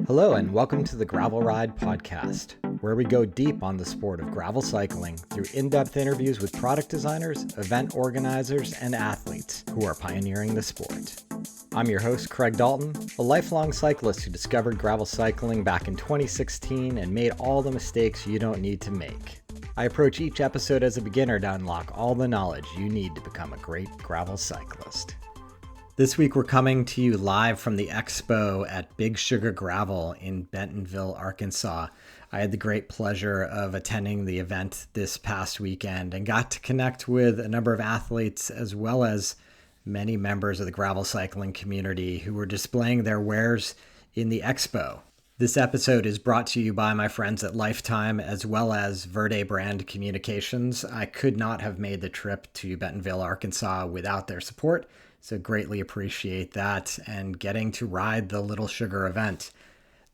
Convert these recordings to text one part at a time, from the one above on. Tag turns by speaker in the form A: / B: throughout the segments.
A: Hello and welcome to the Gravel Ride podcast, where we go deep on the sport of gravel cycling through in-depth interviews with product designers, event organizers, and athletes who are pioneering the sport. I'm your host, Craig Dalton, a lifelong cyclist who discovered gravel cycling back in 2016 and made all the mistakes you don't need to make. I approach each episode as a beginner to unlock all the knowledge you need to become a great gravel cyclist. This week we're coming to you live from the Expo at Big Sugar Gravel in Bentonville, Arkansas. I had the great pleasure of attending the event this past weekend and got to connect with a number of athletes as well as many members of the gravel cycling community who were displaying their wares in the Expo. This episode is brought to you by my friends at Lifetime as well as Verde Brand Communications. I could not have made the trip to Bentonville, Arkansas without their support. So greatly appreciate that and getting to ride the Little Sugar event.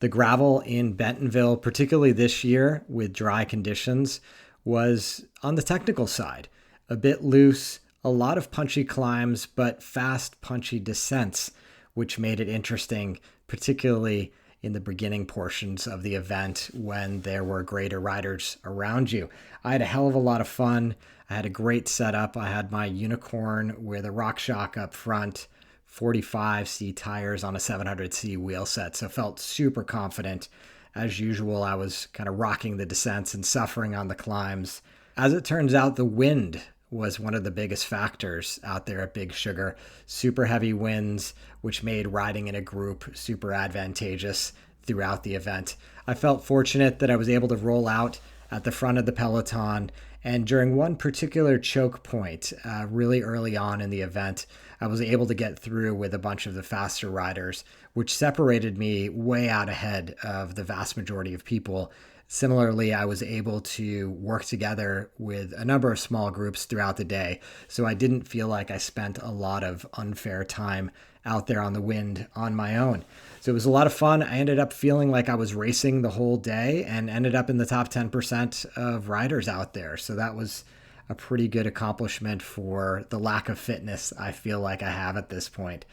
A: The gravel in Bentonville, particularly this year with dry conditions, was on the technical side. A bit loose, a lot of punchy climbs, but fast, punchy descents, which made it interesting, particularly in the beginning portions of the event when there were greater riders around you. I had a hell of a lot of fun. I had a great setup. I had my Unicorn with a RockShox up front, 45C tires on a 700C wheel set, so felt super confident. As usual, I was kind of rocking the descents and suffering on the climbs. As it turns out, the wind was one of the biggest factors out there at Big Sugar. Super heavy winds, which made riding in a group super advantageous throughout the event. I felt fortunate that I was able to roll out at the front of the peloton, and during one particular choke point, really early on in the event, I was able to get through with a bunch of the faster riders, which separated me way out ahead of the vast majority of people. Similarly, I was able to work together with a number of small groups throughout the day, so I didn't feel like I spent a lot of unfair time out there on the wind on my own. So it was a lot of fun. I ended up feeling like I was racing the whole day and ended up in the top 10% of riders out there. So that was a pretty good accomplishment for the lack of fitness I feel like I have at this point.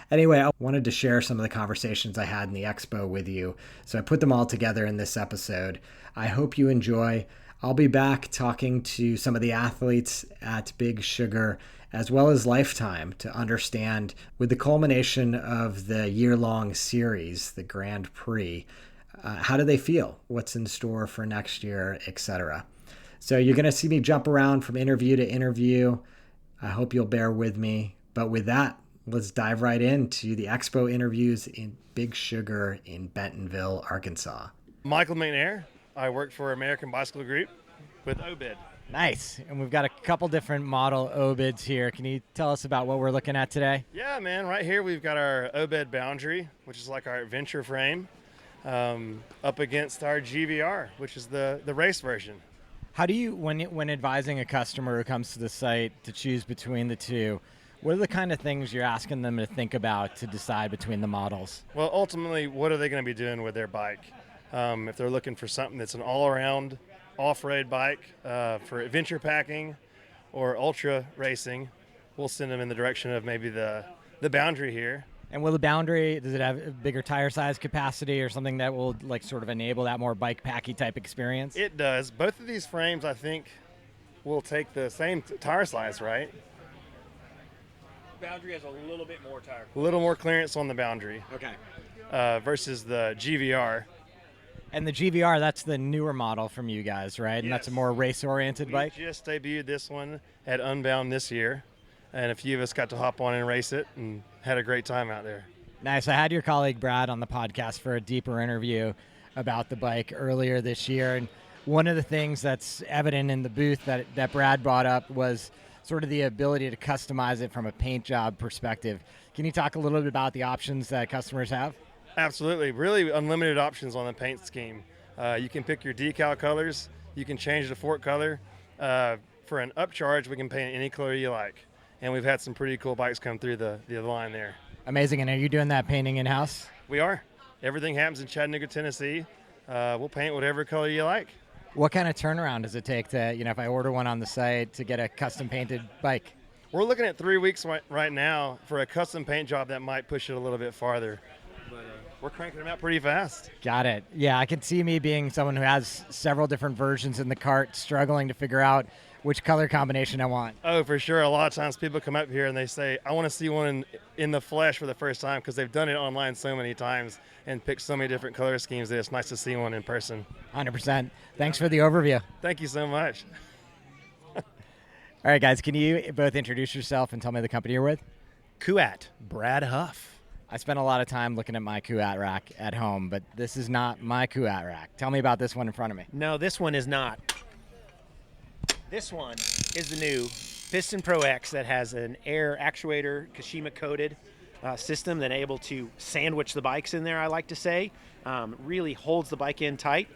A: Anyway, I wanted to share some of the conversations I had in the Expo with you, so I put them all together in this episode. I hope you enjoy. I'll be back talking to some of the athletes at Big Sugar as well as Lifetime to understand, with the culmination of the year-long series, the Grand Prix, how do they feel? What's in store for next year, etc. So you're going to see me jump around from interview to interview. I hope you'll bear with me. But with that, let's dive right into the Expo interviews in Big Sugar in Bentonville, Arkansas.
B: Michael McNair. I work for American Bicycle Group with Obed.
C: Nice. And we've got a couple different model Obeds here. Can you tell us about what we're looking at today?
B: Yeah, man. Right here we've got our Obed Boundary, which is like our adventure frame, up against our GVR, which is the race version.
C: How do you, when advising a customer who comes to the site to choose between the two, what are the kind of things you're asking them to think about to decide between the models?
B: Well, ultimately, what are they going to be doing with their bike? If they're looking for something that's an all-around off-road bike for adventure packing or ultra racing, we'll send them in the direction of maybe the Boundary here.
C: And will the Boundary, does it have a bigger tire size capacity or something that will like sort of enable that more bike packy type experience?
B: It does. Both of these frames, I think, will take the same tire size, right?
D: Boundary has a little bit more tire.
B: A little more clearance on the Boundary.
C: Okay.
B: Versus the GVR.
C: And the GVR, that's the newer model from you guys, right?
B: Yes.
C: And that's a more race-oriented bike?
B: We just debuted this one at Unbound this year, and a few of us got to hop on and race it and had a great time out there.
C: Nice. I had your colleague Brad on the podcast for a deeper interview about the bike earlier this year, and one of the things that's evident in the booth that Brad brought up was sort of the ability to customize it from a paint job perspective. Can you talk a little bit about the options that customers have?
B: Absolutely. Really unlimited options on the paint scheme. You can pick your decal colors. You can change the fork color. For an upcharge, we can paint any color you like. And we've had some pretty cool bikes come through the line there.
C: Amazing. And are you doing that painting in-house?
B: We are. Everything happens in Chattanooga, Tennessee. We'll paint whatever color you like.
C: What kind of turnaround does it take to, if I order one on the site, to get a custom painted bike?
B: We're looking at 3 weeks right now for a custom paint job that might push it a little bit farther. But we're cranking them out pretty fast.
C: Got it. Yeah, I can see me being someone who has several different versions in the cart, struggling to figure out which color combination I want.
B: Oh, for sure. A lot of times people come up here and they say, I want to see one in the flesh for the first time, because they've done it online so many times and picked so many different color schemes that it's nice to see one in person.
C: 100%. Thanks for the overview.
B: Thank you so much.
C: All right, guys, can you both introduce yourself and tell me the company you're with?
D: Kuat, Brad Huff.
C: I spent a lot of time looking at my Kuat rack at home, but this is not my Kuat rack. Tell me about this one in front of me.
D: No, this one is not. This one is the new Piston Pro X that has an air actuator, Kashima coated system that able to sandwich the bikes in there, I like to say. Really holds the bike in tight.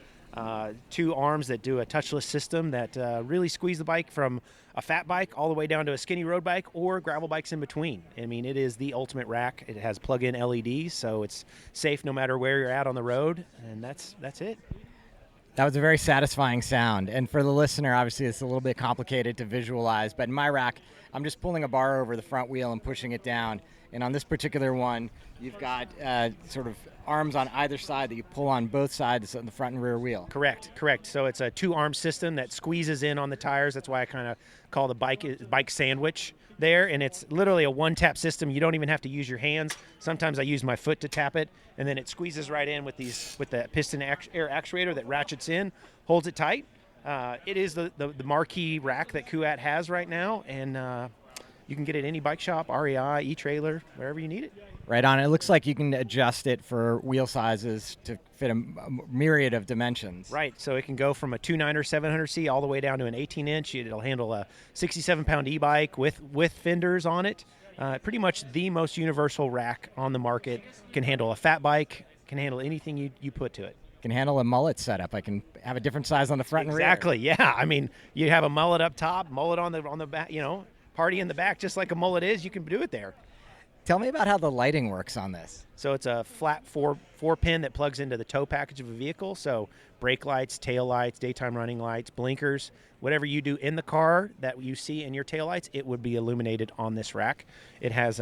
D: 2 arms that do a touchless system that really squeeze the bike from a fat bike all the way down to a skinny road bike or gravel bikes in between. I mean, it is the ultimate rack. It has plug-in LEDs, so it's safe no matter where you're at on the road, and that's it.
C: That was a very satisfying sound. And for the listener, obviously it's a little bit complicated to visualize, but in my rack, I'm just pulling a bar over the front wheel and pushing it down. And on this particular one, you've got sort of arms on either side that you pull on both sides of the front and rear wheel.
D: Correct. So it's a 2-arm system that squeezes in on the tires. That's why I kind of call the bike sandwich there. And it's literally a one-tap system. You don't even have to use your hands. Sometimes I use my foot to tap it, and then it squeezes right in with the piston air actuator that ratchets in, holds it tight. It is the marquee rack that Kuat has right now, and you can get it at any bike shop, REI, e-trailer, wherever you need it.
C: Right on. It looks like you can adjust it for wheel sizes to fit a myriad of dimensions.
D: Right. So it can go from a 2.9er 700C all the way down to an 18-inch. It'll handle a 67-pound e-bike with fenders on it. Pretty much the most universal rack on the market. Can handle a fat bike. Can handle anything you put to it.
C: Can handle a mullet setup. I can have a different size on the front and rear.
D: Exactly. Yeah. I mean, you have a mullet up top, mullet on the back. Party in the back, just like a mullet is. You can do it there.
C: Tell me about how the lighting works on this.
D: So it's a flat four pin that plugs into the tow package of a vehicle. So brake lights, tail lights, daytime running lights, blinkers, whatever you do in the car that you see in your tail lights, it would be illuminated on this rack. It has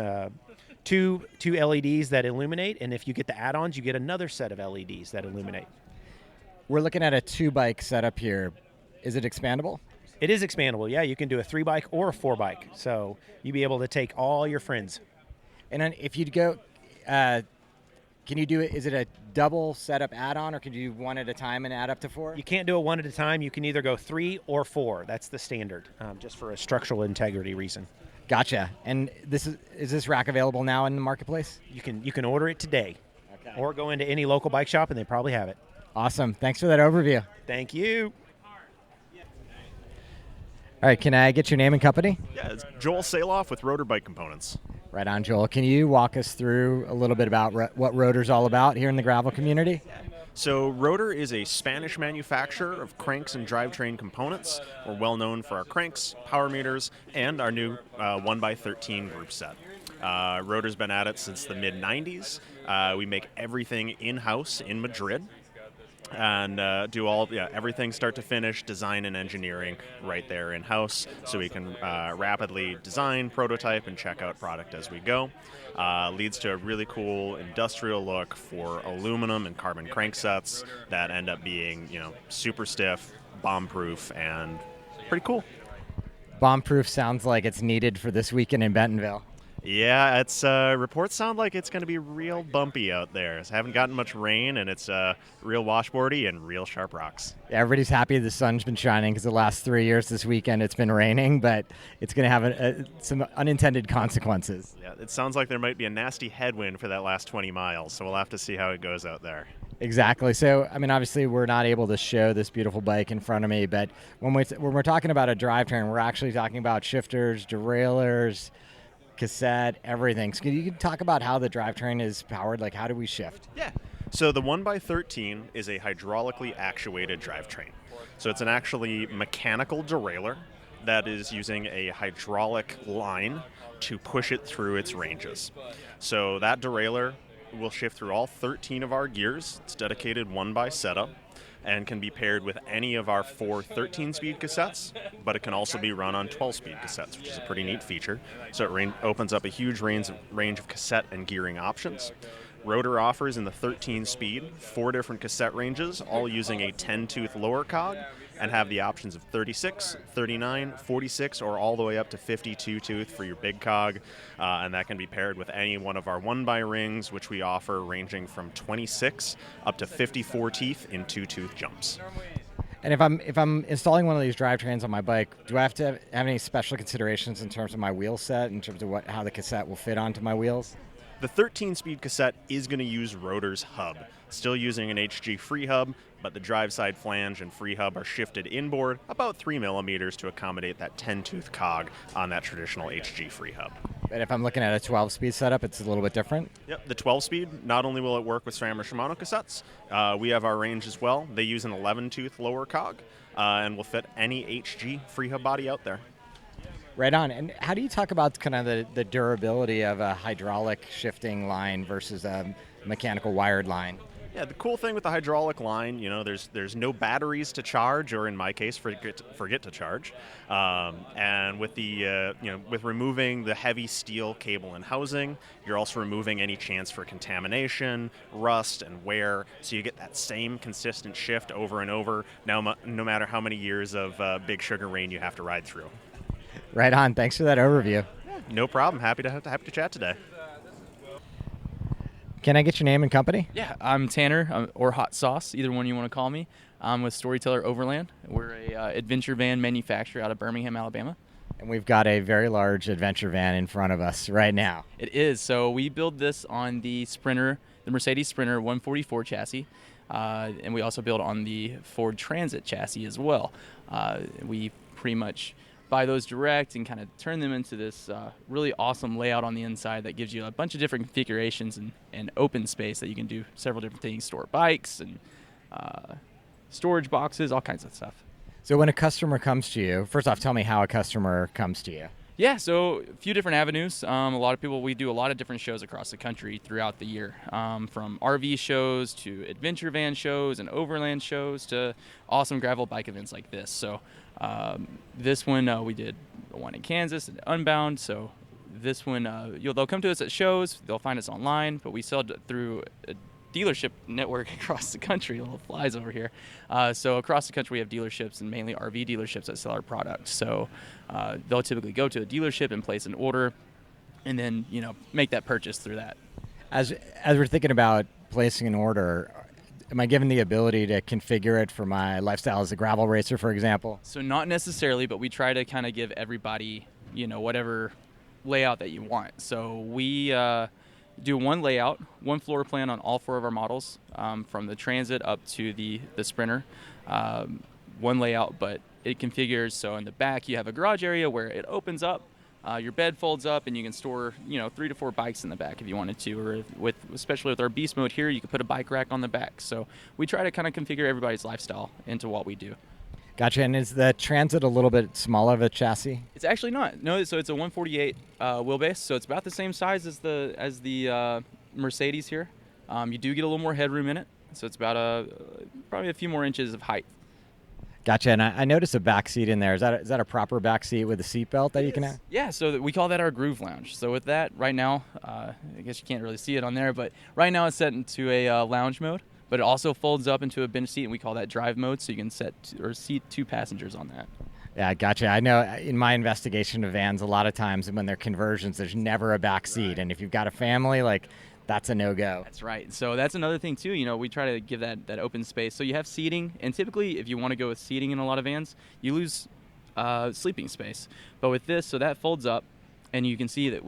D: two LEDs that illuminate, and if you get the add-ons, you get another set of LEDs that illuminate.
C: We're looking at a 2-bike setup here. Is it expandable?
D: It is expandable. Yeah, you can do a 3-bike or a 4-bike. So you'll be able to take all your friends.
C: And then if you'd go, can you do it? Is it a double setup add-on, or can you do one at a time and add up to 4?
D: You can't do it one at a time. You can either go 3 or 4. That's the standard, just for a structural integrity reason.
C: Gotcha. And is this rack available now in the marketplace?
D: You can order it today, or go into any local bike shop and they probably have it.
C: Awesome. Thanks for that overview.
D: Thank you.
C: All right, can I get your name and company?
E: Yeah, it's Joel Saloff with Rotor Bike Components.
C: Right on, Joel. Can you walk us through a little bit about what Rotor's all about here in the gravel community?
E: So Rotor is a Spanish manufacturer of cranks and drivetrain components. We're well known for our cranks, power meters, and our new 1x13 group set. Rotor's been at it since the mid-90s. We make everything in-house in Madrid. And do everything start to finish, design and engineering right there in-house, so we can rapidly design, prototype, and check out product as we go. Leads to a really cool industrial look for aluminum and carbon cranksets that end up being, super stiff, bomb-proof, and pretty cool.
C: Bomb-proof sounds like it's needed for this weekend in Bentonville.
E: Yeah, it's reports sound like it's going to be real bumpy out there. I haven't gotten much rain, and it's real washboardy and real sharp rocks.
C: Yeah, everybody's happy the sun's been shining because the last 3 years this weekend it's been raining, but it's going to have some unintended consequences.
E: Yeah, it sounds like there might be a nasty headwind for that last 20 miles, so we'll have to see how it goes out there.
C: Exactly. So, obviously we're not able to show this beautiful bike in front of me, but when we're talking about a drivetrain, we're actually talking about shifters, derailleurs, cassette, everything. So can you talk about how the drivetrain is powered? Like, how do we shift?
E: Yeah. So the 1x13 is a hydraulically actuated drivetrain. So it's an actually mechanical derailleur that is using a hydraulic line to push it through its ranges. So that derailleur will shift through all 13 of our gears. It's dedicated 1x setup and can be paired with any of our 4 13-speed cassettes, but it can also be run on 12-speed cassettes, which is a pretty neat feature. So it opens up a huge range of cassette and gearing options. Rotor offers in the 13 speed, 4 different cassette ranges, all using a 10-tooth lower cog, and have the options of 36, 39, 46, or all the way up to 52 tooth for your big cog. And that can be paired with any one of our 1x rings, which we offer ranging from 26 up to 54 teeth in 2-tooth jumps.
C: And if I'm installing one of these drivetrains on my bike, do I have to have any special considerations in terms of my wheel set, in terms of how the cassette will fit onto my wheels?
E: The 13-speed cassette is going to use Rotor's hub, still using an HG free hub, but the drive side flange and free hub are shifted inboard about 3 millimeters to accommodate that 10-tooth cog on that traditional HG free hub.
C: And if I'm looking at a 12-speed setup, it's a little bit different?
E: Yep, the 12-speed, not only will it work with SRAM or Shimano cassettes, we have our range as well. They use an 11-tooth lower cog and will fit any HG free hub body out there.
C: Right on. And how do you talk about kind of the durability of a hydraulic shifting line versus a mechanical wired line?
E: Yeah, the cool thing with the hydraulic line, there's no batteries to charge, or in my case, forget to charge. And with the with removing the heavy steel cable and housing, you're also removing any chance for contamination, rust, and wear. So you get that same consistent shift over and over. Now, no matter how many years of big sugar rain you have to ride through.
C: Right on. Thanks for that overview.
E: No problem. Happy to chat today.
C: Can I get your name and company?
F: Yeah, I'm Tanner, or Hot Sauce, either one you want to call me. I'm with Storyteller Overland. We're a adventure van manufacturer out of Birmingham, Alabama.
C: And we've got a very large adventure van in front of us right now.
F: It is. So we build this on the Sprinter, the Mercedes Sprinter 144 chassis, and we also build on the Ford Transit chassis as well. We pretty much buy those direct and kind of turn them into this really awesome layout on the inside that gives you a bunch of different configurations and open space that you can do several different things, store bikes and storage boxes, all kinds of stuff.
C: So when a customer comes to you, first off, tell me how a customer comes to you.
F: Yeah, so a few different avenues. A lot of people, we do a lot of different shows across the country throughout the year, from RV shows to adventure van shows and overland shows to awesome gravel bike events like this. So this one, we did one in Kansas and Unbound. So this one, they'll come to us at shows. They'll find us online, but we sell through a dealership network across the country. Little flies over here. So across the country, we have dealerships and mainly RV dealerships that sell our product. So they'll typically go to a dealership and place an order, and then make that purchase through that.
C: As we're thinking about placing an order, am I given the ability to configure it for my lifestyle as a gravel racer, for example?
F: So not necessarily, but we try to kind of give everybody, whatever layout that you want. So we do one layout, one floor plan on all 4 of our models, from the Transit up to the Sprinter. One layout, but it configures so in the back you have a garage area where it opens up, your bed folds up, and you can store 3 to 4 bikes in the back if you wanted to, or especially with our beast mode here, you can put a bike rack on the back. So we try to kind of configure everybody's lifestyle into what we do.
C: Gotcha. And is the Transit a little bit smaller of a chassis?
F: It's actually not. No, so it's a 148 wheelbase, so it's about the same size as the Mercedes here. You do get a little more headroom in it, so it's about probably a few more inches of height.
C: Gotcha. And I noticed a back seat in there. Is that a proper back seat with a seat belt that you can have?
F: Yeah, so we call that our Groove Lounge. So with that, right now, I guess you can't really see it on there, but right now it's set into a lounge mode, but it also folds up into a bench seat, and we call that drive mode, so you can seat 2 passengers on that.
C: Yeah, gotcha. I know in my investigation of vans, a lot of times when they're conversions, there's never a back seat. And if you've got a family, that's a no-go.
F: That's right. So that's another thing, too. We try to give that open space. So you have seating, and typically if you want to go with seating in a lot of vans, you lose sleeping space. But with this, so that folds up, and you can see that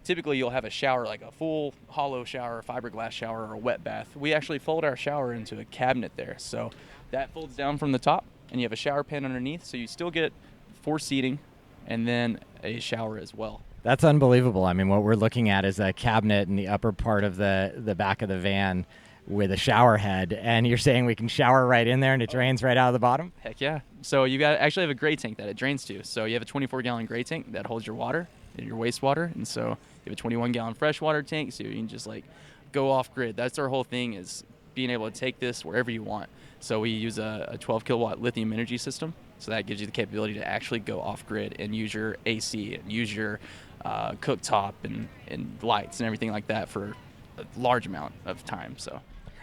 F: typically you'll have a shower, like a full hollow shower, fiberglass shower, or a wet bath. We actually fold our shower into a cabinet there. So that folds down from the top, and you have a shower pan underneath, so you still get 4 seating and then a shower as well.
C: That's unbelievable. I mean, what we're looking at is a cabinet in the upper part of the back of the van with a shower head, and you're saying we can shower right in there and it drains right out of the bottom?
F: Heck yeah. So you actually have a gray tank that it drains to. So you have a 24-gallon gray tank that holds your water and your wastewater, and so you have a 21-gallon freshwater tank, so you can just go off grid. That's our whole thing, is being able to take this wherever you want. So we use a 12 kilowatt lithium energy system, so that gives you the capability to actually go off grid and use your AC and use your cooktop and lights and everything like that for a large amount of time. So.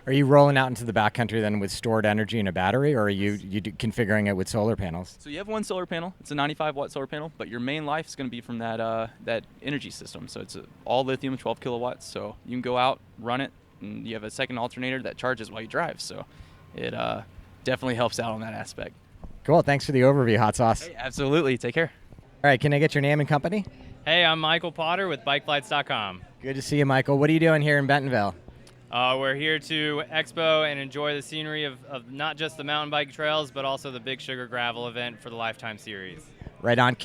C: Are you rolling out into the backcountry then with stored energy in a battery, or are you configuring it with solar panels?
F: So you have one solar panel. It's a 95-watt solar panel, but your main life is going to be from that energy system. So it's all lithium, 12 kilowatts. So you can go out, run it, and you have a second alternator that charges while you drive. So it definitely helps out on that aspect.
C: Cool. Thanks for the overview, Hot Sauce.
F: Hey, absolutely. Take care.
C: All right. Can I get your name and company?
G: Hey, I'm Michael Potter with BikeFlights.com.
C: Good to see you, Michael. What are you doing here in Bentonville?
G: We're here to Expo and enjoy the scenery of not just the mountain bike trails, but also the Big Sugar Gravel event for the Lifetime Series.
C: Right on.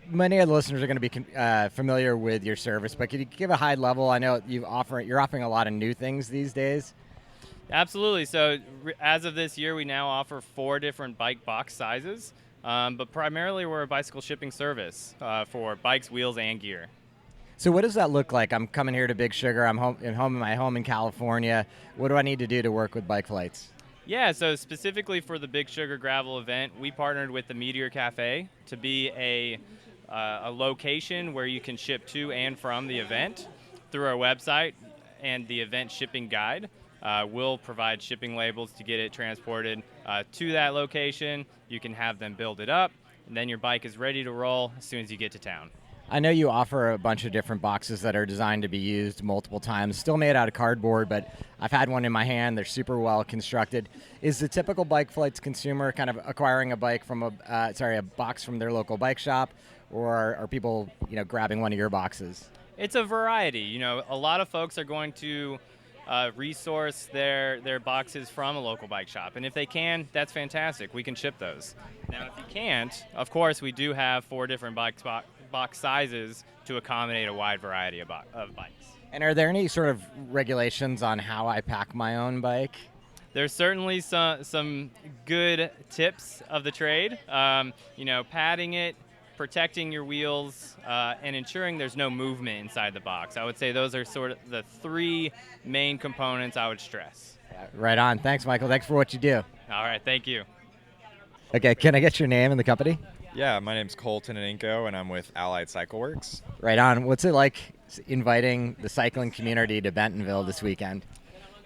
C: Many of the listeners are going to be familiar with your service, but can you give a high level? I know you're offering a lot of new things these days.
G: Absolutely. So as of this year, we now offer 4 different bike box sizes, but primarily we're a bicycle shipping service for bikes, wheels, and gear.
C: So what does that look like? I'm coming here to Big Sugar. I'm home in my home in California. What do I need to do to work with Bike Flights?
G: Yeah, so specifically for the Big Sugar Gravel event, we partnered with the Meteor Cafe to be a location where you can ship to and from the event through our website and the event shipping guide. We'll provide shipping labels to get it transported to that location. You can have them build it up, and then your bike is ready to roll as soon as you get to town.
C: I know you offer a bunch of different boxes that are designed to be used multiple times, still made out of cardboard, but I've had one in my hand. They're super well constructed. Is the typical Bike Flights consumer kind of acquiring a bike from a box from their local bike shop, or are people, grabbing one of your boxes?
G: It's a variety. A lot of folks are going to resource their boxes from a local bike shop, and if they can, that's fantastic. We can ship those. Now, if you can't, of course, we do have 4 different box sizes to accommodate a wide variety of bikes.
C: And are there any sort of regulations on how I pack my own bike?
G: There's certainly some good tips of the trade. Padding it, protecting your wheels, and ensuring there's no movement inside the box. I would say those are sort of the 3 main components I would stress.
C: Right on. Thanks, Michael. Thanks for what you do.
G: All right, thank you.
C: Okay, can I get your name and the company?
H: Yeah, my name's Colton Aninko, and I'm with Allied Cycle Works.
C: Right on. What's it like inviting the cycling community to Bentonville this weekend?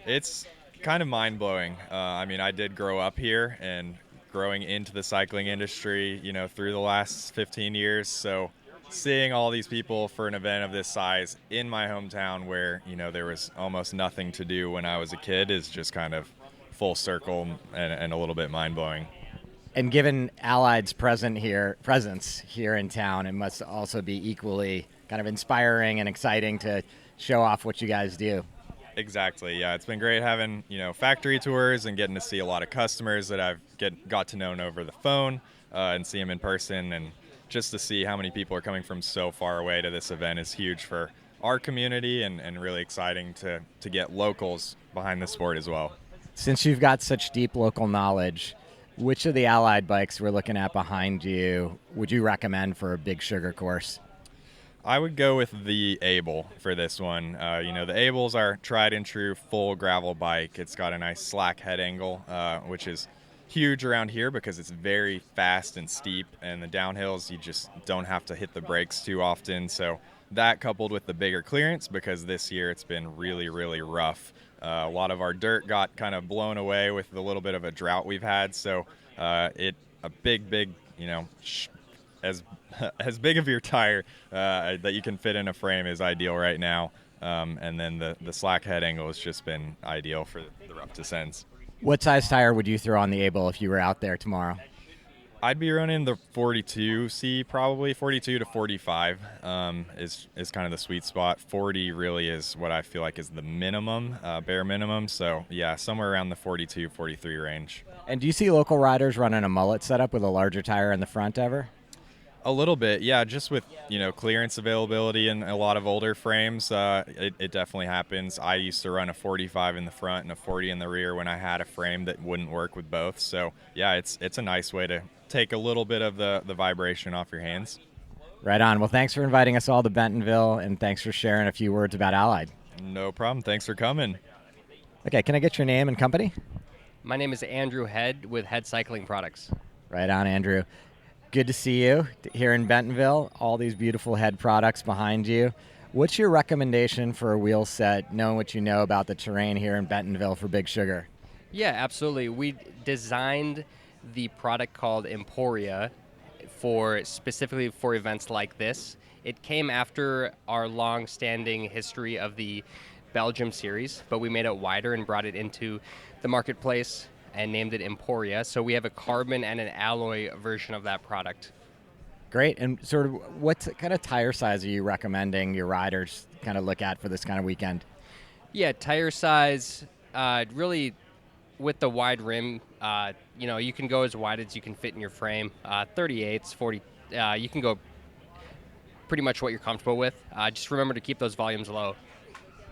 H: It's kind of mind-blowing. I did grow up here, and growing into the cycling industry, through the last 15 years. So seeing all these people for an event of this size in my hometown where, there was almost nothing to do when I was a kid is just kind of full circle and a little bit mind-blowing.
C: And given Allied's presence here in town, it must also be equally kind of inspiring and exciting to show off what you guys do.
H: Exactly. Yeah, it's been great having factory tours and getting to see a lot of customers that I've got to know over the phone and see them in person, and just to see how many people are coming from so far away to this event is huge for our community and really exciting to get locals behind the sport as well.
C: Since you've got such deep local knowledge, which of the Allied bikes we're looking at behind you would you recommend for a Big Sugar course?
H: I would go with the Able for this one. The Able's our tried and true full gravel bike. It's got a nice slack head angle, which is huge around here because it's very fast and steep, and the downhills you just don't have to hit the brakes too often. So that coupled with the bigger clearance, because this year it's been really, really rough. A lot of our dirt got kind of blown away with the little bit of a drought we've had. So a big, as big of your tire that you can fit in a frame is ideal right now. And then the slack head angle has just been ideal for the rough descents.
C: What size tire would you throw on the Able if you were out there tomorrow?
H: I'd be running the 42C, probably 42 to 45 is kind of the sweet spot. 40 really is what I feel like is the minimum, bare minimum. So yeah, somewhere around the 42, 43 range.
C: And do you see local riders running a mullet setup with a larger tire in the front ever?
H: A little bit, yeah. Just with clearance availability in a lot of older frames, it definitely happens. I used to run a 45 in the front and a 40 in the rear when I had a frame that wouldn't work with both. So yeah, it's a nice way to take a little bit of the vibration off your hands.
C: Right on. Well, thanks for inviting us all to Bentonville, and thanks for sharing a few words about Allied.
H: No problem. Thanks for coming.
C: Okay, can I get your name and company?
I: My name is Andrew Head with Head Cycling Products.
C: Right on, Andrew. Good to see you here in Bentonville. All these beautiful Head products behind you. What's your recommendation for a wheel set, knowing what you know about the terrain here in Bentonville for Big Sugar?
I: Yeah, absolutely. We designed the product called Emporia specifically for events like this. It came after our long-standing history of the Belgium series, but we made it wider and brought it into the marketplace and named it Emporia. So we have a carbon and an alloy version of that product.
C: Great. And sort of what kind of tire size are you recommending your riders kind of look at for this kind of weekend?
I: Yeah, tire size, really with the wide rim, you can go as wide as you can fit in your frame. 38s, 40, you can go pretty much what you're comfortable with. Just remember to keep those volumes low.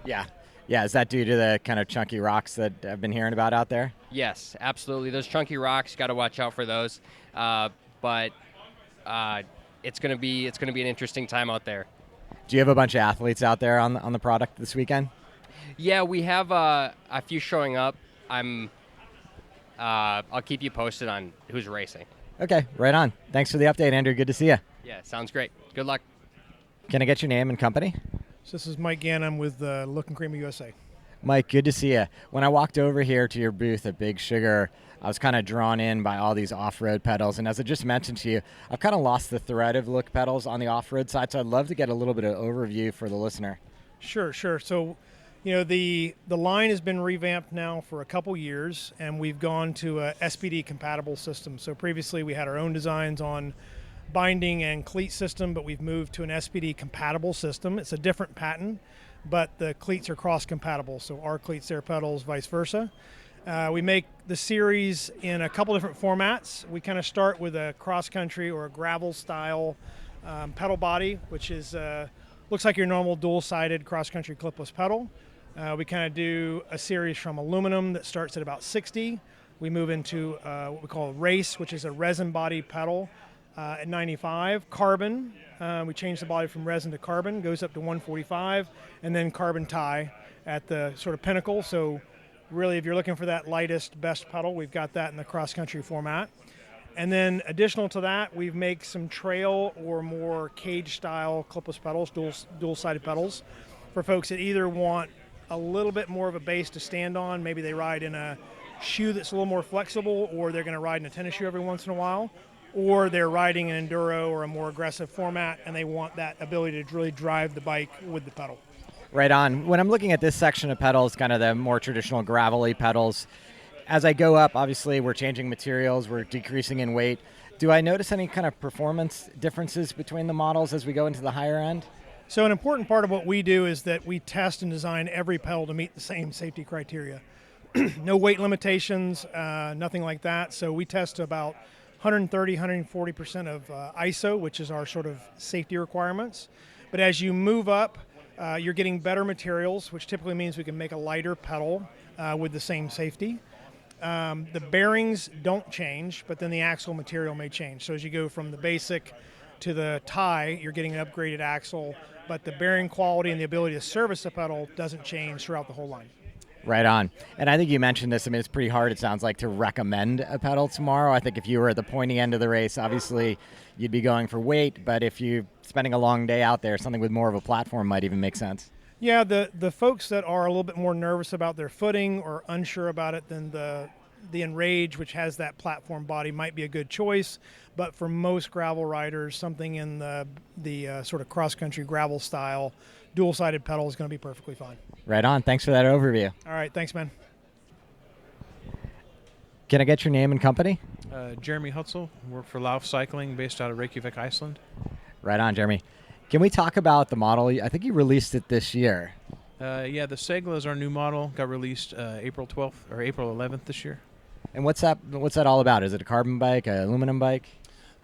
C: Yeah. Yeah, is that due to the kind of chunky rocks that I've been hearing about out there?
I: Yes, absolutely. Those chunky rocks, got to watch out for those. But it's going to be an interesting time out there.
C: Do you have a bunch of athletes out there on the product this weekend?
I: Yeah, we have a few showing up. I'll keep you posted on who's racing.
C: Okay, right on. Thanks for the update, Andrew. Good to see you.
I: Yeah, sounds great. Good luck.
C: Can I get your name and company?
J: So this is Mike Gann. I'm with Look and Creamy USA.
C: Mike, good to see you. When I walked over here to your booth at Big Sugar, I was kind of drawn in by all these off-road pedals. And as I just mentioned to you, I've kind of lost the thread of Look pedals on the off-road side, so I'd love to get a little bit of overview for the listener.
J: Sure. So, the line has been revamped now for a couple years, and we've gone to a SPD compatible system. So previously we had our own designs on binding and cleat system, but we've moved to an SPD compatible system. It's a different patent, but the cleats are cross compatible. So our cleats, their pedals, vice versa. We make the series in a couple different formats. We kind of start with a cross country or a gravel style pedal body, which is looks like your normal dual-sided cross country clipless pedal. We kind of do a series from aluminum that starts at about 60. We move into what we call a race, which is a resin body pedal at 95. Carbon, we change the body from resin to carbon, goes up to 145, and then carbon tie at the sort of pinnacle. So really, if you're looking for that lightest, best pedal, we've got that in the cross-country format. And then additional to that, we make some trail or more cage-style clipless pedals, dual-sided pedals, for folks that either want a little bit more of a base to stand on. Maybe they ride in a shoe that's a little more flexible, or they're going to ride in a tennis shoe every once in a while, or they're riding an enduro or a more aggressive format, and they want that ability to really drive the bike with the pedal.
C: Right on. When I'm looking at this section of pedals, kind of the more traditional gravelly pedals, as I go up, obviously we're changing materials, we're decreasing in weight. Do I notice any kind of performance differences between the models as we go into the higher end?
J: So an important part of what we do is that we test and design every pedal to meet the same safety criteria. No weight limitations, nothing like that. So we test to about 130, 140% of ISO, which is our sort of safety requirements. But as you move up, you're getting better materials, which typically means we can make a lighter pedal with the same safety. The bearings don't change, but then the axle material may change. So as you go from the basic to the tie, you're getting an upgraded axle, but the bearing quality and the ability to service the pedal doesn't change throughout the whole line.
C: Right on. And I think you mentioned this. I mean, it's pretty hard, it sounds like, to recommend a pedal tomorrow. I think if you were at the pointy end of the race, obviously you'd be going for weight, but if you're spending a long day out there, something with more of a platform might even make sense.
J: Yeah, the folks that are a little bit more nervous about their footing or unsure about it than the Enrage, which has that platform body, might be a good choice. But for most gravel riders, something in the sort of cross-country gravel style, dual-sided pedal is going to be perfectly fine.
C: Right on. Thanks for that overview.
J: All right. Thanks, man.
C: Can I get your name and company?
K: Jeremy Hutzel. Work for Lauf Cycling based out of Reykjavik, Iceland.
C: Right on, Jeremy. Can we talk about the model? I think you released it this year.
K: Yeah, the Segla is our new model. Got released April 12th or April 11th this year.
C: And what's that all about? Is it a carbon bike, an aluminum bike?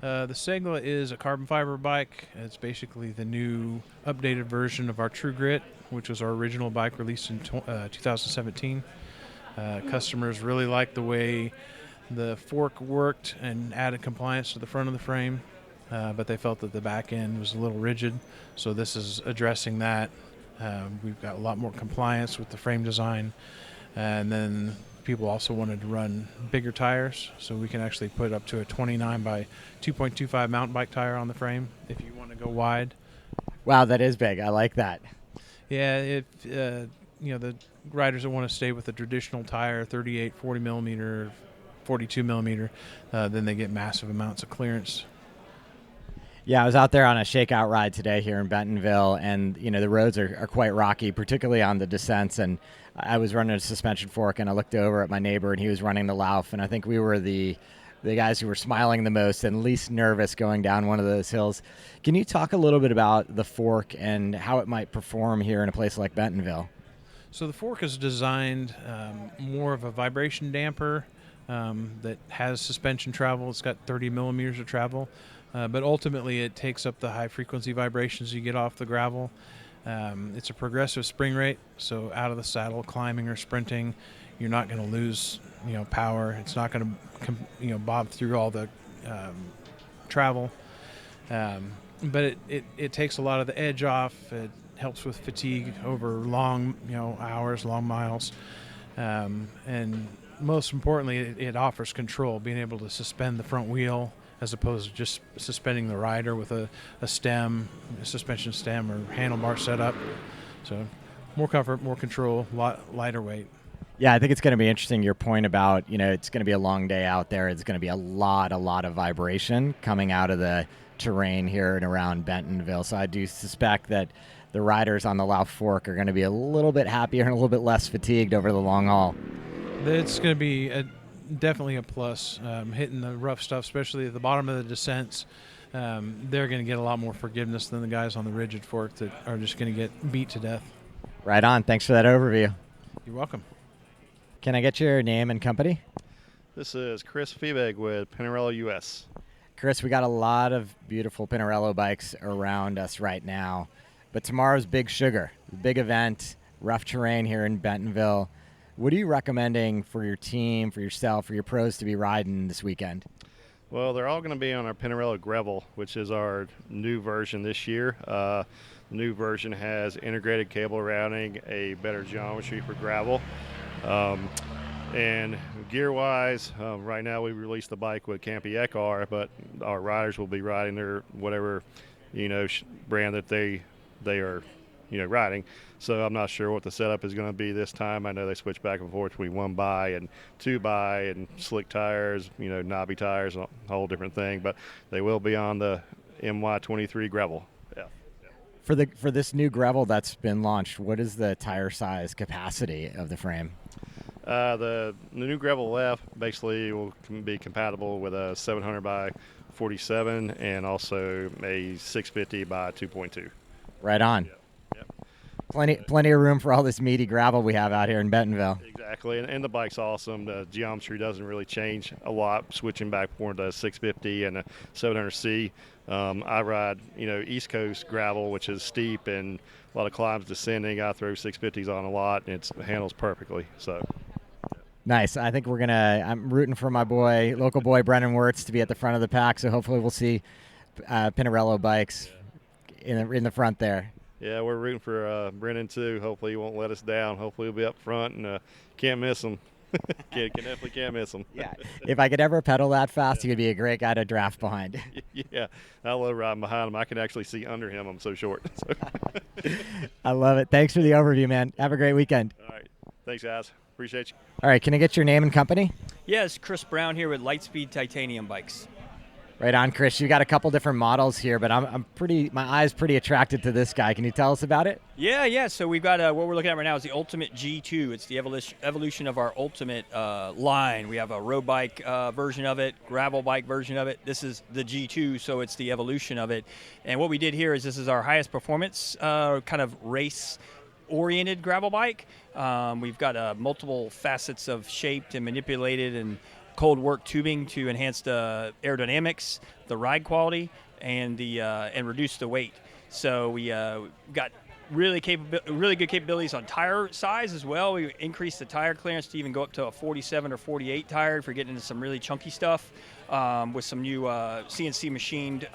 K: The Segla is a carbon fiber bike. It's basically the new updated version of our True Grit, which was our original bike released in 2017. Customers really liked the way the fork worked and added compliance to the front of the frame, but they felt that the back end was a little rigid, so this is addressing that. We've got a lot more compliance with the frame design, and then people also wanted to run bigger tires, so we can actually put up to a 29 by 2.25 mountain bike tire on the frame if you want to go wide.
C: Wow, that is big. I like that.
K: Yeah, if the riders that want to stay with the traditional tire, 38, 40 millimeter, 42 millimeter, then they get massive amounts of clearance.
C: Yeah, I was out there on a shakeout ride today here in Bentonville, and the roads are quite rocky, particularly on the descents. And I was running a suspension fork, and I looked over at my neighbor, and he was running the Lauf, and I think we were the guys who were smiling the most and least nervous going down one of those hills. Can you talk a little bit about the fork and how it might perform here in a place like Bentonville?
K: So the fork is designed more of a vibration damper that has suspension travel. It's got 30 millimeters of travel, but ultimately it takes up the high frequency vibrations you get off the gravel. It's a progressive spring rate, so out of the saddle, climbing or sprinting, you're not going to lose power. It's not going to bob through all the travel, but it takes a lot of the edge off. It helps with fatigue over long hours, long miles, and most importantly, it offers control, being able to suspend the front wheel as opposed to just suspending the rider with a stem, a suspension stem or handlebar setup. So more comfort, more control, lighter weight.
C: Yeah, I think it's going to be interesting, your point about, it's going to be a long day out there. It's going to be a lot of vibration coming out of the terrain here and around Bentonville. So I do suspect that the riders on the Lauf Fork are going to be a little bit happier and a little bit less fatigued over the long haul.
K: It's going to be definitely a plus. Hitting the rough stuff, especially at the bottom of the descents, they're going to get a lot more forgiveness than the guys on the rigid fork that are just going to get beat to death.
C: Right on. Thanks for that overview.
K: You're welcome.
C: Can I get your name and company?
B: This is Chris Feebeg with Pinarello US.
C: Chris, we got a lot of beautiful Pinarello bikes around us right now, but tomorrow's Big Sugar, the big event, rough terrain here in Bentonville. What are you recommending for your team, for yourself, for your pros to be riding this weekend?
B: Well, they're all going to be on our Pinarello Gravel, which is our new version this year. The new version has integrated cable routing, a better geometry for gravel. And gear-wise, right now we released the bike with Campy Ekar, but our riders will be riding their whatever, brand that they are, riding. So I'm not sure what the setup is going to be this time. I know they switch back and forth between 1x and 2x and slick tires, knobby tires, a whole different thing. But they will be on the MY23 gravel. Yeah.
C: For this new gravel that's been launched, what is the tire size capacity of the frame?
B: The new gravel left basically will be compatible with a 700 by 47 and also a 650 by 2.2.
C: Right on.
B: Yep.
C: Plenty of room for all this meaty gravel we have out here in Bentonville.
B: Exactly, and the bike's awesome. The geometry doesn't really change a lot, switching back more to 650 and a 700C. I ride, East Coast gravel, which is steep and a lot of climbs descending. I throw 650s on a lot, and it handles perfectly. So.
C: Nice. I think I'm rooting for my local boy Brennan Wirtz to be at the front of the pack, so hopefully we'll see Pinarello bikes in the front there.
B: Yeah, we're rooting for Brennan too. Hopefully he won't let us down. Hopefully he'll be up front and can't miss him. Definitely can't miss him.
C: Yeah, if I could ever pedal that fast, he could be a great guy to draft behind.
B: Yeah, I love riding behind him. I can actually see under him. I'm so short.
C: I love it. Thanks for the overview, man. Have a great weekend.
B: All right. Thanks, guys. Appreciate you.
C: All right, can I get your name and company?
L: Yes, Chris Brown here with Litespeed Titanium Bikes.
C: Right on, Chris. You got a couple different models here, but my eye's pretty attracted to this guy. Can you tell us about it?
L: Yeah. So we've got what we're looking at right now is the Ultimate G2. It's the evolution of our Ultimate line. We have a road bike version of it, gravel bike version of it. This is the G2, so it's the evolution of it. And what we did here is this is our highest performance kind of race-oriented gravel bike. We've got multiple facets of shaped and manipulated and cold work tubing to enhance the aerodynamics, the ride quality, and reduce the weight. So we got really good capabilities on tire size as well. We increased the tire clearance to even go up to a 47 or 48 tire if you're getting into some really chunky stuff. with some new CNC machined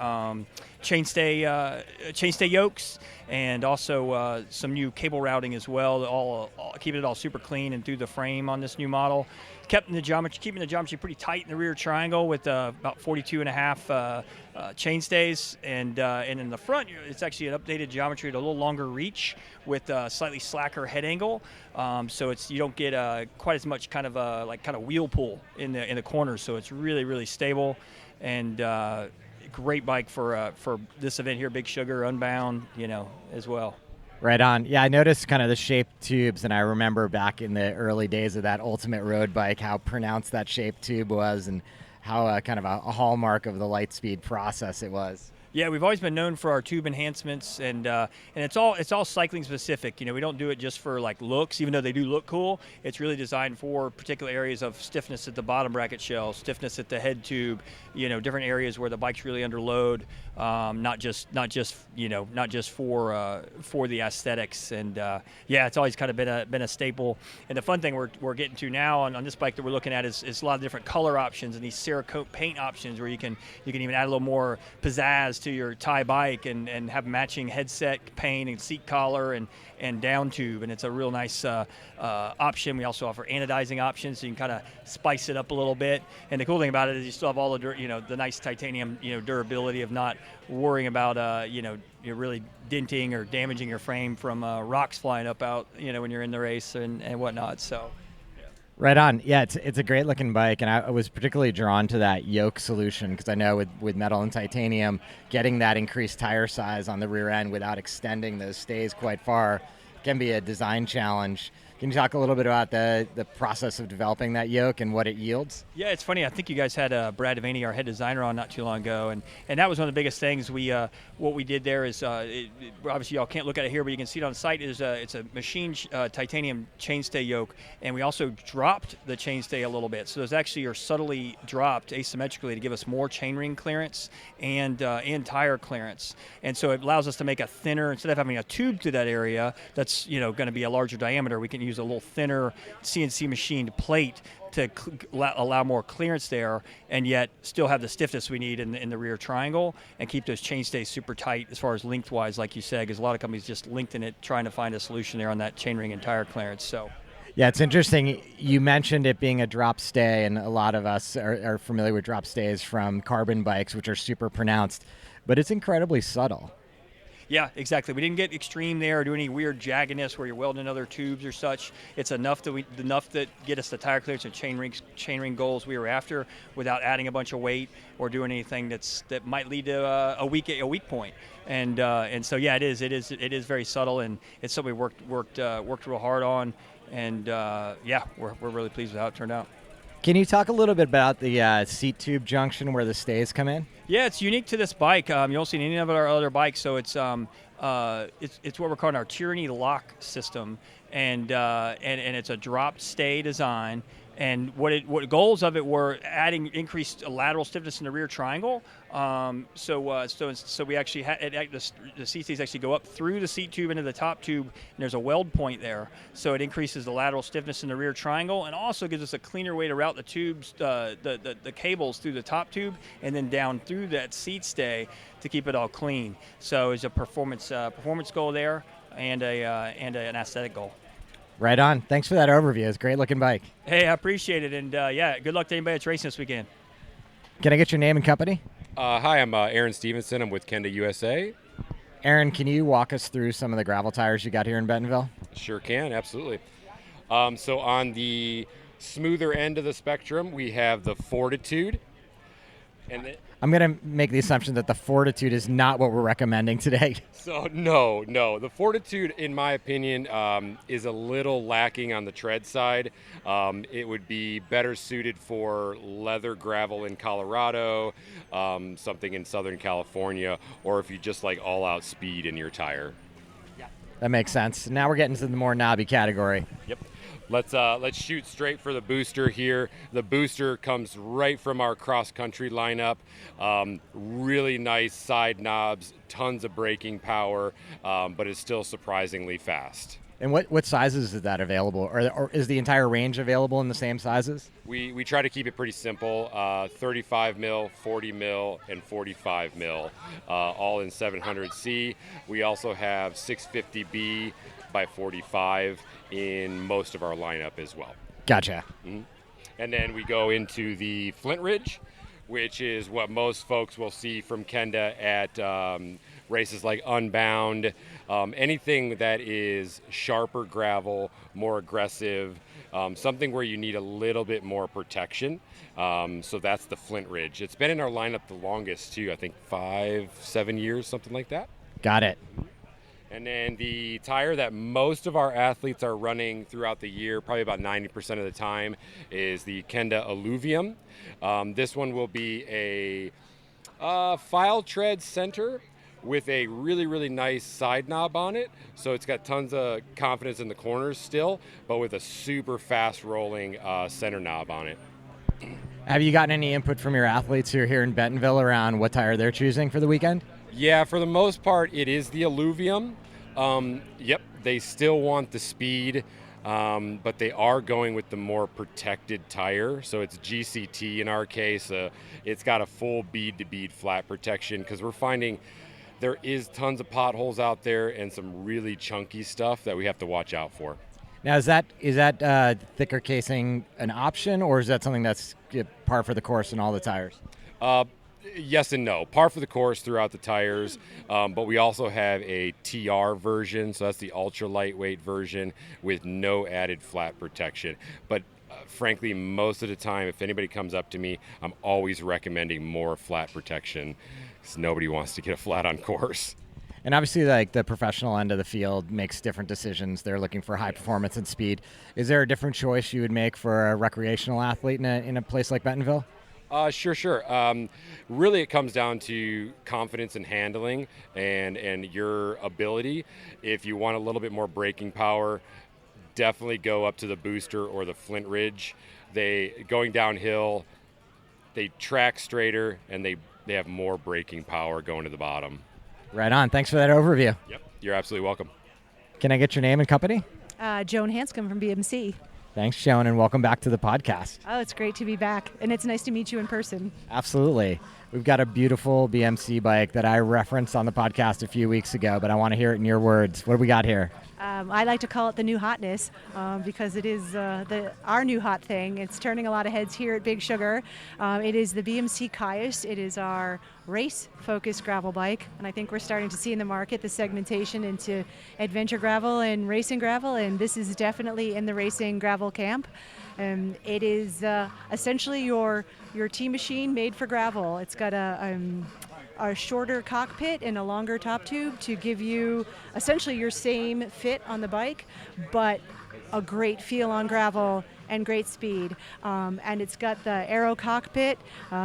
L: chainstay yokes, and also some new cable routing as well, all keeping it all super clean and through the frame on this new model. Keeping the geometry pretty tight in the rear triangle with about 42 and a half chainstays, and in the front it's actually an updated geometry at a little longer reach with a slightly slacker head angle, so you don't get quite as much kind of wheel pull in the corners, so it's really stable, and great bike for this event here, Big Sugar, Unbound, as well.
C: Right on. Yeah, I noticed kind of the shaped tubes, and I remember back in the early days of that Ultimate road bike how pronounced that shaped tube was, and how kind of a hallmark of the Litespeed process it was.
L: Yeah, we've always been known for our tube enhancements, and it's all cycling specific. We don't do it just for like looks, even though they do look cool. It's really designed for particular areas of stiffness at the bottom bracket shell, stiffness at the head tube, different areas where the bike's really under load, not just for the aesthetics. And it's always kind of been a staple. And the fun thing we're getting to now on this bike that we're looking at is a lot of different color options and these Cerakote paint options where you can even add a little more pizzazz to your tie bike and have matching headset paint and seat collar and down tube, and it's a real nice option. We also offer anodizing options, so you can kind of spice it up a little bit. And the cool thing about it is you still have all the nice titanium durability of not worrying about you're really denting or damaging your frame from rocks flying up out when you're in the race and whatnot. So.
C: Right on. Yeah, it's a great looking bike, and I was particularly drawn to that yoke solution because I know with metal and titanium, getting that increased tire size on the rear end without extending those stays quite far can be a design challenge. Can you talk a little bit about the process of developing that yoke and what it yields?
L: Yeah, it's funny. I think you guys had Brad Devaney, our head designer, on not too long ago, and that was one of the biggest things. What we did there is obviously y'all can't look at it here, but you can see it on site. It's a machined titanium chainstay yoke, and we also dropped the chainstay a little bit. So those actually are subtly dropped asymmetrically to give us more chainring clearance and tire clearance. And so it allows us to make a thinner, instead of having a tube to that area that's going to be a larger diameter, we can use a little thinner CNC machined plate to allow more clearance there, and yet still have the stiffness we need in the rear triangle, and keep those chainstays super tight as far as lengthwise, like you said, because a lot of companies just lengthen it, trying to find a solution there on that chainring and tire clearance. So.
C: Yeah, it's interesting. You mentioned it being a drop stay, and a lot of us are familiar with drop stays from carbon bikes, which are super pronounced, but it's incredibly subtle.
L: Yeah, exactly. We didn't get extreme there or do any weird jaggedness where you're welding other tubes or such. It's enough that get us the tire clearance and chainring goals we were after, without adding a bunch of weight or doing anything that might lead to a weak point. And so yeah, it is very subtle, and it's something we worked real hard on. And we're really pleased with how it turned out.
C: Can you talk a little bit about the seat tube junction where the stays come in?
L: Yeah, it's unique to this bike. You don't see any of our other bikes, so it's what we're calling our Tyranny lock system, and it's a drop stay design. And what goals of it were adding increased lateral stiffness in the rear triangle. So we actually the seat stays actually go up through the seat tube into the top tube, and there's a weld point there. So it increases the lateral stiffness in the rear triangle, and also gives us a cleaner way to route the tubes, the cables through the top tube, and then down through that seat stay to keep it all clean. So it's a performance goal there, and an aesthetic goal.
C: Right on. Thanks for that overview. It's a great looking bike.
L: Hey, I appreciate it. And good luck to anybody that's racing this weekend.
C: Can I get your name and company?
M: Hi, I'm Aaron Stevenson. I'm with Kenda USA.
C: Aaron, can you walk us through some of the gravel tires you got here in Bentonville?
M: Sure can, absolutely. So on the smoother end of the spectrum, we have the Fortitude.
C: I'm going to make the assumption that the Fortitude is not what we're recommending today.
M: So no. The Fortitude, in my opinion, is a little lacking on the tread side. It would be better suited for leather gravel in Colorado, something in Southern California, or if you just like all-out speed in your tire.
C: Yeah, that makes sense. Now we're getting to the more knobby category.
M: Yep. Let's shoot straight for the booster here. The booster comes right from our cross-country lineup. Really nice side knobs, tons of braking power, but it's still surprisingly fast.
C: And what sizes is that available? Or is the entire range available in the same sizes?
M: We try to keep it pretty simple, 35 mil, 40 mil, and 45 mil, all in 700C. We also have 650B by 45 in most of our lineup as well.
C: Gotcha.
M: Mm-hmm. And then we go into the Flint Ridge, which is what most folks will see from Kenda at races like Unbound. Anything that is sharper gravel, more aggressive, something where you need a little bit more protection. So that's the Flint Ridge. It's been in our lineup the longest too, I think 5-7 years, something like that.
C: Got it.
M: And then the tire that most of our athletes are running throughout the year, probably about 90% of the time, is the Kenda Alluvium. This one will be a file tread center with a really, really nice side knob on it. So it's got tons of confidence in the corners still, but with a super fast rolling center knob on it.
C: Have you gotten any input from your athletes who are here in Bentonville around what tire they're choosing for the weekend?
M: Yeah, for the most part, it is the Alluvium. Yep, they still want the speed, but they are going with the more protected tire. So it's GCT in our case. It's got a full bead-to-bead flat protection because we're finding there is tons of potholes out there and some really chunky stuff that we have to watch out for.
C: Now, is that thicker casing an option, or is that something that's par for the course in all the tires?
M: Yes and no. Par for the course throughout the tires, but we also have a TR version, so that's the ultra lightweight version with no added flat protection. But frankly, most of the time, if anybody comes up to me, I'm always recommending more flat protection because nobody wants to get a flat on course.
C: And obviously, like, the professional end of the field makes different decisions. They're looking for high performance and speed. Is there a different choice you would make for a recreational athlete in a place like Bentonville?
M: Sure. Really, it comes down to confidence and handling and your ability. If you want a little bit more braking power, definitely go up to the Booster or the Flint Ridge. Going downhill, they track straighter and they have more braking power going to the bottom.
C: Right on. Thanks for that overview.
M: Yep, you're absolutely welcome.
C: Can I get your name and company?
N: Joan Hanscom from BMC.
C: Thanks, Joan, and welcome back to the podcast.
N: Oh, it's great to be back, and it's nice to meet you in person.
C: Absolutely. We've got a beautiful BMC bike that I referenced on the podcast a few weeks ago, but I want to hear it in your words. What do we got here?
N: I like to call it the new hotness because it is our new hot thing. It's turning a lot of heads here at Big Sugar. It is the BMC Caius. It is our race-focused gravel bike, and I think we're starting to see in the market the segmentation into adventure gravel and racing gravel, and this is definitely in the racing gravel camp. It is essentially your tea machine made for gravel. It's got a shorter cockpit and a longer top tube to give you essentially your same fit on the bike, but a great feel on gravel and great speed. And it's got the aero cockpit,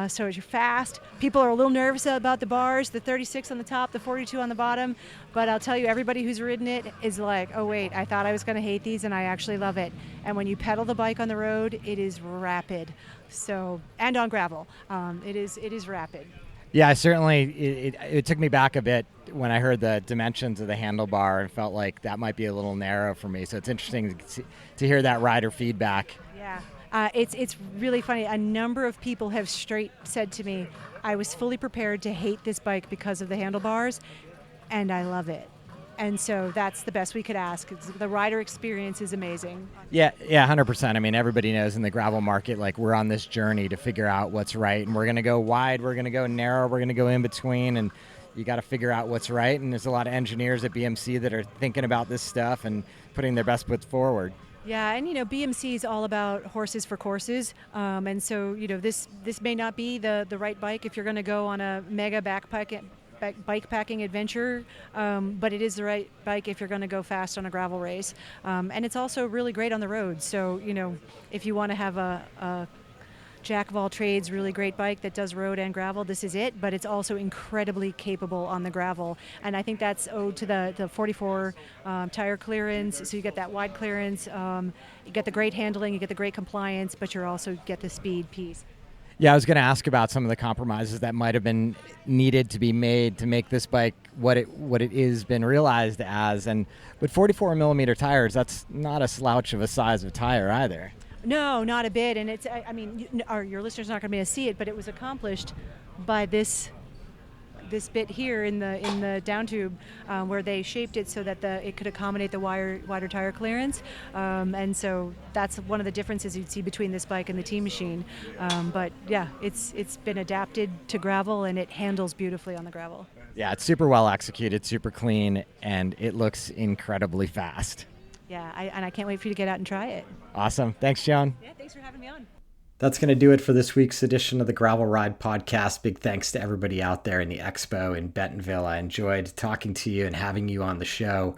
N: so you're fast. People are a little nervous about the bars, the 36 on the top, the 42 on the bottom, but I'll tell you, everybody who's ridden it is like, oh wait, I thought I was gonna hate these and I actually love it. And when you pedal the bike on the road, it is rapid. So, and on gravel, it is rapid.
C: Yeah, it took me back a bit when I heard the dimensions of the handlebar and felt like that might be a little narrow for me. So it's interesting to hear that rider feedback.
N: Yeah, it's really funny. A number of people have straight said to me, I was fully prepared to hate this bike because of the handlebars, and I love it. And so that's the best we could ask. The rider experience is amazing.
C: Yeah, 100%. I mean, everybody knows in the gravel market, like, we're on this journey to figure out what's right, and we're going to go wide, we're going to go narrow, we're going to go in between, and you got to figure out what's right. And there's a lot of engineers at BMC that are thinking about this stuff and putting their best foot forward.
N: Yeah, and BMC is all about horses for courses, and so this may not be the right bike if you're going to go on a mega bike packing adventure, but it is the right bike if you're going to go fast on a gravel race, and it's also really great on the road. So if you want to have a jack of all trades, really great bike that does road and gravel, this is it. But it's also incredibly capable on the gravel, and I think that's owed to the 44 tire clearance. So you get that wide clearance, you get the great handling, you get the great compliance, but you also get the speed piece.
C: Yeah, I was going to ask about some of the compromises that might have been needed to be made to make this bike what it is been realized as. And with 44 millimeter tires, that's not a slouch of a size of tire either.
N: No, not a bit. And it's, I mean, your listeners are not going to be able to see it, but it was accomplished by this bit here in the down tube, where they shaped it so that it could accommodate the wider tire clearance, and so that's one of the differences you'd see between this bike and the Team Machine. But yeah, it's been adapted to gravel, and it handles beautifully on the gravel.
C: Yeah, it's super well executed, super clean, and it looks incredibly fast.
N: Yeah, I can't wait for you to get out and try it.
C: Awesome. Thanks, Joan.
N: Yeah, thanks for having me on.
A: That's going to do it for this week's edition of the Gravel Ride podcast. Big thanks to everybody out there in the Expo in Bentonville. I enjoyed talking to you and having you on the show.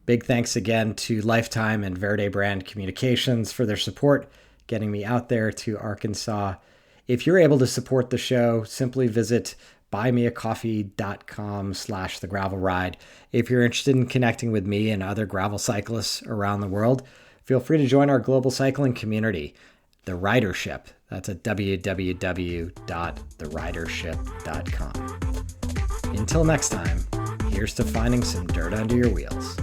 A: Big thanks again to Lifetime and Verde Brand Communications for their support, getting me out there to Arkansas. If you're able to support the show, simply visit buymeacoffee.com/thegravelride. If you're interested in connecting with me and other gravel cyclists around the world, feel free to join our global cycling community, the Ridership. That's at www.theridership.com. Until next time, here's to finding some dirt under your wheels.